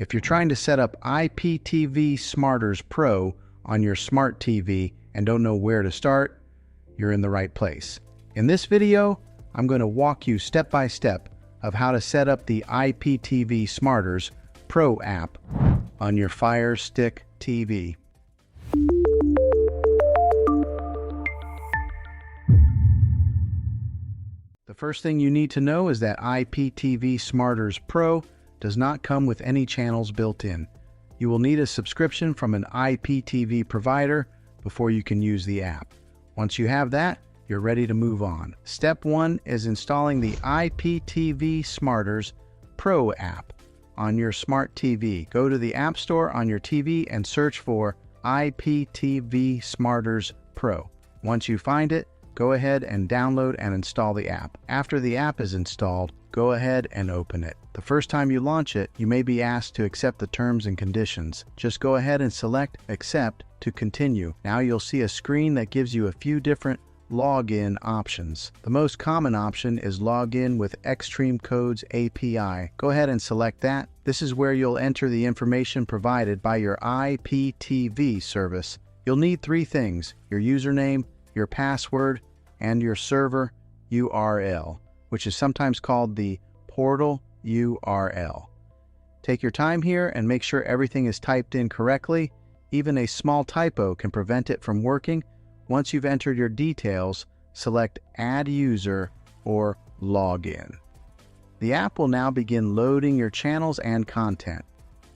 If you're trying to set up IPTV Smarters Pro on your smart TV and don't know where to start, you're in the right place. In this video, I'm going to walk you step by step of how to set up the IPTV Smarters Pro app on your Firestick TV. The first thing you need to know is that IPTV Smarters Pro does not come with any channels built in. You will need a subscription from an IPTV provider before you can use the app. Once you have that, you're ready to move on. Step 1 is installing the IPTV Smarters Pro app on your smart TV. Go to the App Store on your TV and search for IPTV Smarters Pro. Once you find it, go ahead and download and install the app. After the app is installed, go ahead and open it. The first time you launch it, you may be asked to accept the terms and conditions. Just go ahead and select Accept to continue. Now you'll see a screen that gives you a few different login options. The most common option is Login with Xtream Codes API. Go ahead and select that. This is where you'll enter the information provided by your IPTV service. You'll need 3 things: your username, your password, and your server URL, which is sometimes called the portal URL. Take your time here and make sure everything is typed in correctly. Even a small typo can prevent it from working. Once you've entered your details, select Add User or Login. The app will now begin loading your channels and content.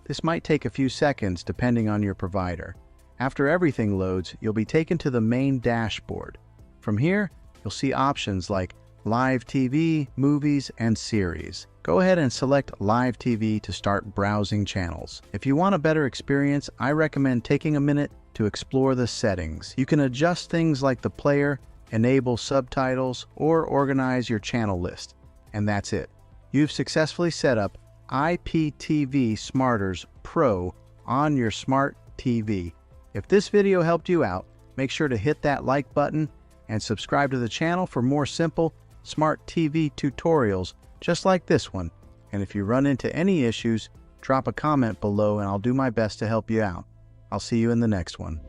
This might take a few seconds depending on your provider. After everything loads, you'll be taken to the main dashboard. From here, you'll see options like Live TV, Movies, and Series. Go ahead and select Live TV to start browsing channels. If you want a better experience, I recommend taking a minute to explore the settings. You can adjust things like the player, enable subtitles, or organize your channel list. And that's it. You've successfully set up IPTV Smarters Pro on your smart TV. If this video helped you out, make sure to hit that like button and subscribe to the channel for more simple smart TV tutorials just like this one. And if you run into any issues, drop a comment below and I'll do my best to help you out. I'll see you in the next one.